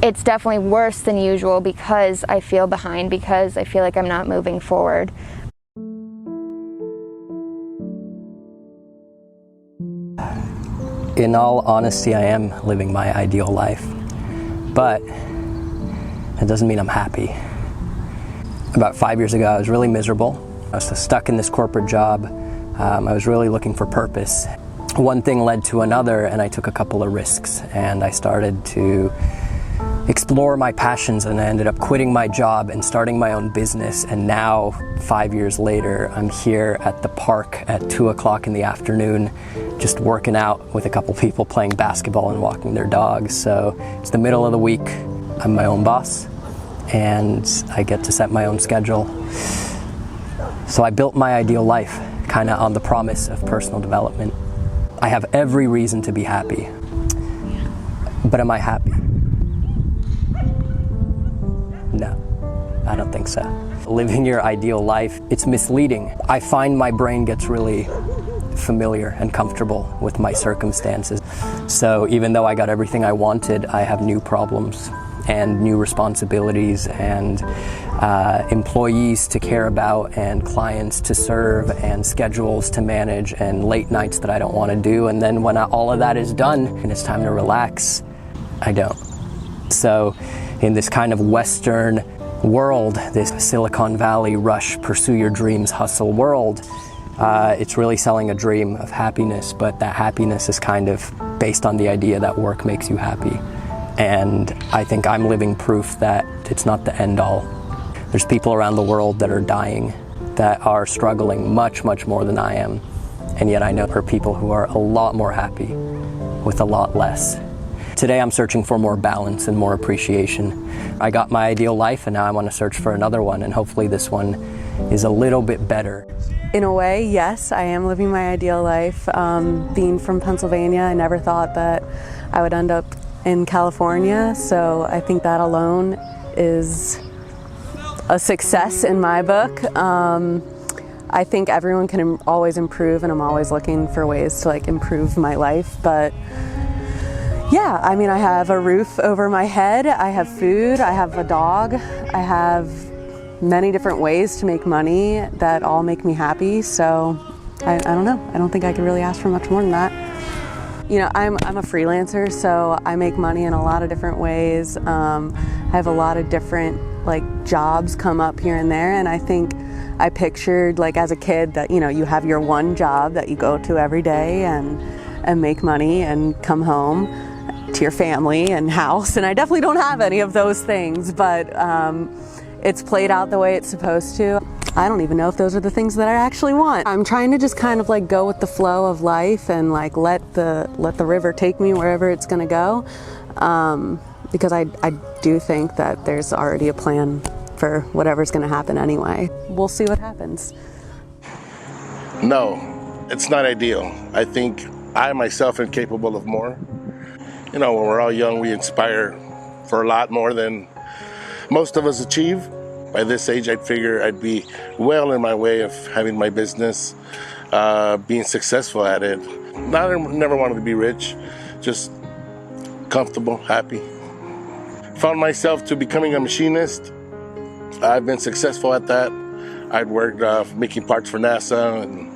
it's definitely worse than usual because I feel behind, because I feel like I'm not moving forward. In all honesty, I am living my ideal life, but it doesn't mean I'm happy. About 5 years ago, I was really miserable. I was stuck in this corporate job. I was really looking for purpose. One thing led to another, and I took a couple of risks, and I started to explore my passions, and I ended up quitting my job and starting my own business. And now, 5 years later, I'm here at the park at 2 o'clock in the afternoon, just working out with a couple people, playing basketball and walking their dogs. So it's the middle of the week. I'm my own boss, and I get to set my own schedule. So I built my ideal life kind of on the promise of personal development. I have every reason to be happy, but am I happy? No, I don't think so. Living your ideal life, it's misleading. I find my brain gets really familiar and comfortable with my circumstances. So even though I got everything I wanted, I have new problems and new responsibilities and employees to care about and clients to serve and schedules to manage and late nights that I don't want to do. And then when all of that is done and it's time to relax, I don't. So in this kind of Western world, this Silicon Valley rush, pursue your dreams, hustle world, it's really selling a dream of happiness, but that happiness is kind of based on the idea that work makes you happy. And I think I'm living proof that it's not the end all. There's people around the world that are dying, that are struggling much, much more than I am. And yet I know there are people who are a lot more happy with a lot less. Today I'm searching for more balance and more appreciation. I got my ideal life, and now I want to search for another one, and hopefully this one is a little bit better. In a way, yes, I am living my ideal life. Being from Pennsylvania, I never thought that I would end up in California, so I think that alone is a success in my book. I think everyone can always improve, and I'm always looking for ways to improve my life. But yeah, I mean, I have a roof over my head, I have food, I have a dog, I have many different ways to make money that all make me happy. So I don't know. I don't think I could really ask for much more than that. You know, I'm a freelancer, so I make money in a lot of different ways. I have a lot of different jobs come up here and there, and I think I pictured as a kid that you have your one job that you go to every day and make money and come home to your family and house, and I definitely don't have any of those things, but it's played out the way it's supposed to. I don't even know if those are the things that I actually want. I'm trying to just kind of go with the flow of life and let the river take me wherever it's gonna go, because I do think that there's already a plan for whatever's gonna happen anyway. We'll see what happens. No, it's not ideal. I think I myself am capable of more. You know, when we're all young, we inspire for a lot more than most of us achieve. By this age, I'd figure I'd be well in my way of having my business, being successful at it. I never wanted to be rich, just comfortable, happy. Found myself to becoming a machinist. I've been successful at that. I'd worked making parts for NASA and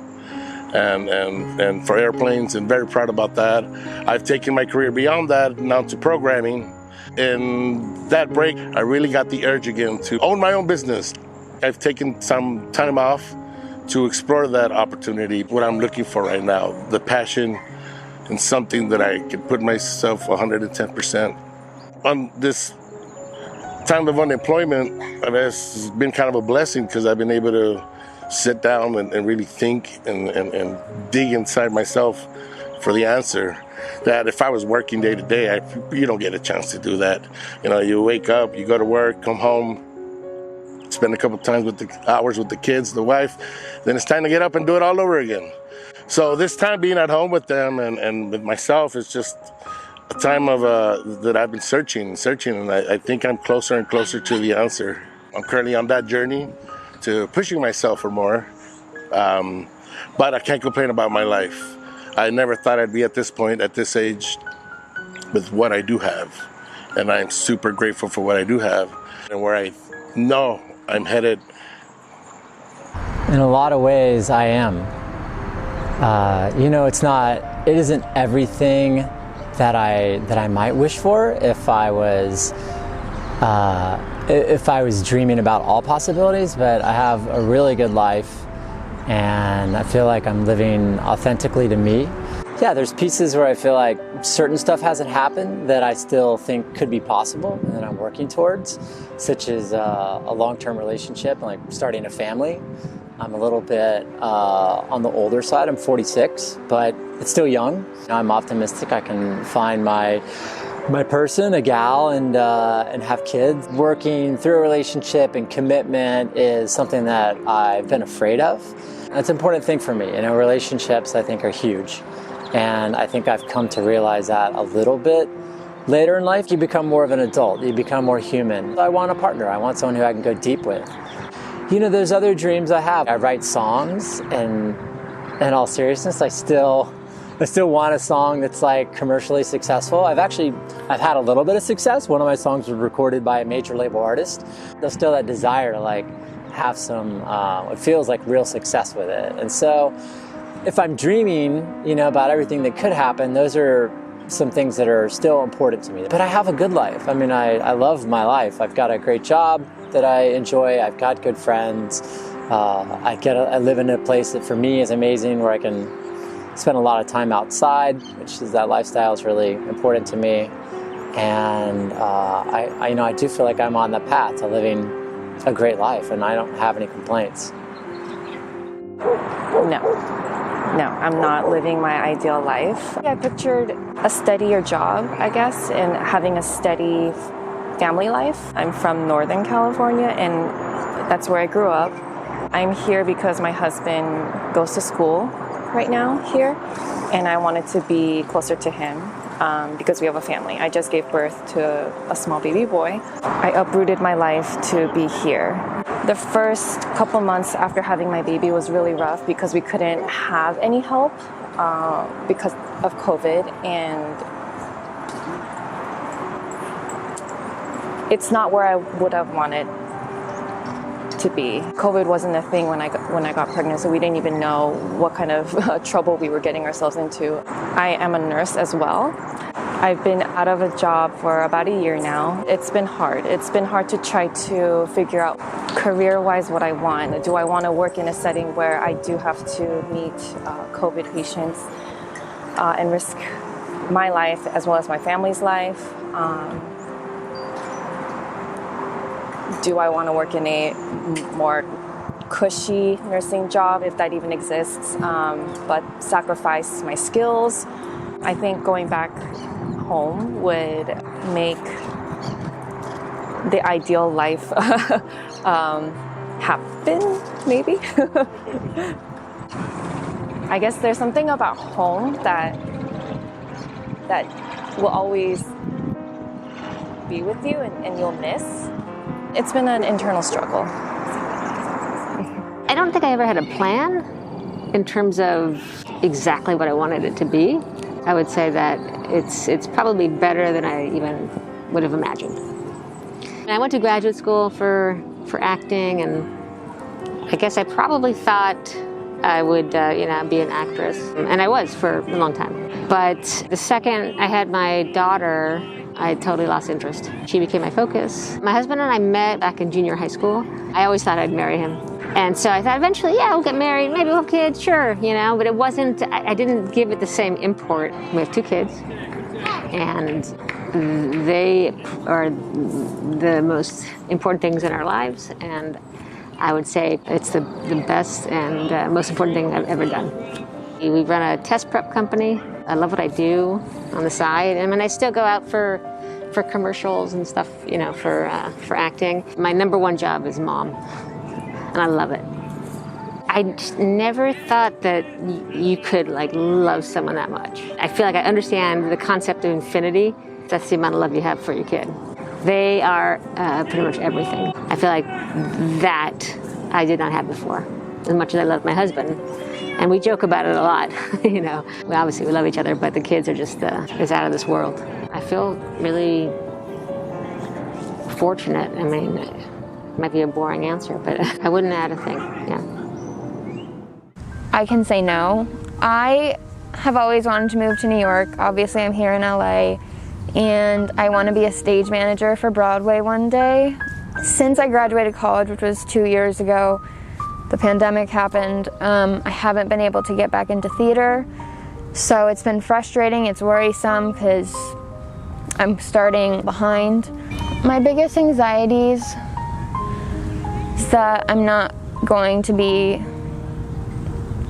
for airplanes, and very proud about that. I've taken my career beyond that, now to programming. In that break, I really got the urge again to own my own business. I've taken some time off to explore that opportunity, what I'm looking for right now, the passion and something that I can put myself 110%. On this time of unemployment, I guess it's been kind of a blessing because I've been able to sit down and really think and dig inside myself for the answer. That if I was working day to day, you don't get a chance to do that. You know, you wake up, you go to work, come home, spend a couple times with the hours with the kids, the wife, then it's time to get up and do it all over again. So this time being at home with them and with myself is just a time of that I've been searching, and I think I'm closer and closer to the answer. I'm currently on that journey to pushing myself for more, but I can't complain about my life. I never thought I'd be at this point, at this age, with what I do have. And I'm super grateful for what I do have and where I know I'm headed. In a lot of ways, I am. It isn't everything that I might wish for if I was dreaming about all possibilities, but I have a really good life and I feel like I'm living authentically to me. Yeah, there's pieces where I feel like certain stuff hasn't happened that I still think could be possible and that I'm working towards, such as a long-term relationship and like starting a family. I'm a little bit on the older side. I'm 46, but it's still young. I'm optimistic I can find my person, a gal, and have kids. Working through a relationship and commitment is something that I've been afraid of. That's an important thing for me. Relationships I think are huge. And I think I've come to realize that a little bit later in life. You become more of an adult. You become more human. I want a partner. I want someone who I can go deep with. There's other dreams I have. I write songs, and in all seriousness, I still want a song that's like commercially successful. I've had a little bit of success. One of my songs was recorded by a major label artist. There's still that desire to like have some, it feels like real success with it. And so if I'm dreaming, about everything that could happen, those are some things that are still important to me. But I have a good life. I love my life. I've got a great job that I enjoy. I've got good friends. I live in a place that for me is amazing, where I can spend a lot of time outside, that lifestyle is really important to me. And I do feel like I'm on the path to living a great life, and I don't have any complaints. No, I'm not living my ideal life. I pictured a steadier job, I guess, and having a steady family life. I'm from Northern California, and that's where I grew up. I'm here because my husband goes to school right now here, and I wanted to be closer to him because we have a family. I just gave birth to a small baby boy. I uprooted my life to be here. The first couple months after having my baby was really rough because we couldn't have any help because of COVID, and it's not where I would have wanted to be. COVID wasn't a thing when I got pregnant, so we didn't even know what kind of trouble we were getting ourselves into. I am a nurse as well. I've been out of a job for about a year now. It's been hard. It's been hard to try to figure out career-wise what I want. Do I want to work in a setting where I do have to meet COVID patients and risk my life as well as my family's life? Do I want to work in a more cushy nursing job, if that even exists, but sacrifice my skills? I think going back home would make the ideal life happen, maybe. I guess there's something about home that will always be with you and you'll miss. It's been an internal struggle. I don't think I ever had a plan in terms of exactly what I wanted it to be. I would say that it's probably better than I even would have imagined. And I went to graduate school for acting, and I guess I probably thought I would be an actress, and I was for a long time. But the second I had my daughter, I totally lost interest. She became my focus. My husband and I met back in junior high school. I always thought I'd marry him. And so I thought eventually, we'll get married, maybe we'll have kids, sure, but it wasn't, I didn't give it the same import. We have 2 kids, and they are the most important things in our lives, and I would say it's the best and most important thing I've ever done. We run a test prep company. I love what I do on the side. I still go out for commercials and stuff, for acting. My number one job is mom, and I love it. I never thought that you could love someone that much. I feel like I understand the concept of infinity. That's the amount of love you have for your kid. They are pretty much everything. I feel like that I did not have before, as much as I love my husband. And we joke about it a lot, we love each other, but the kids are just it's out of this world. I feel really fortunate. I mean, it might be a boring answer, but I wouldn't add a thing, yeah. I can say no. I have always wanted to move to New York. Obviously, I'm here in LA, and I want to be a stage manager for Broadway one day. Since I graduated college, which was 2 years ago, the pandemic happened. I haven't been able to get back into theater, so it's been frustrating. It's worrisome because I'm starting behind. My biggest anxieties is that I'm not going to be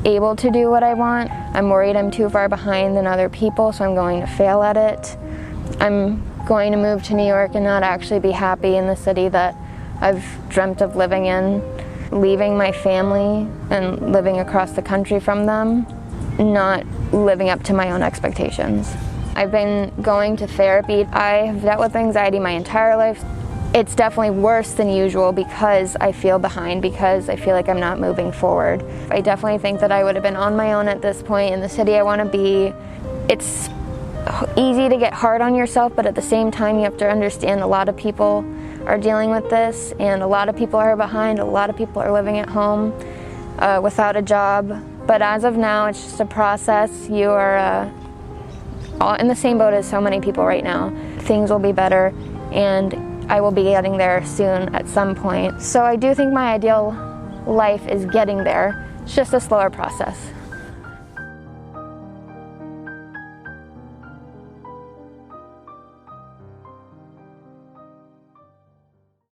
able to do what I want. I'm worried I'm too far behind than other people, so I'm going to fail at it. I'm going to move to New York and not actually be happy in the city that I've dreamt of living in. Leaving my family and living across the country from them, not living up to my own expectations. I've been going to therapy. I have dealt with anxiety my entire life. It's definitely worse than usual because I feel behind, because I feel like I'm not moving forward. I definitely think that I would have been on my own at this point in the city I want to be. It's easy to get hard on yourself, but at the same time you have to understand a lot of people are dealing with this, and a lot of people are behind, a lot of people are living at home without a job. But as of now, it's just a process. You are all in the same boat as so many people right now. Things will be better, and I will be getting there soon at some point. So I do think my ideal life is getting there. It's just a slower process.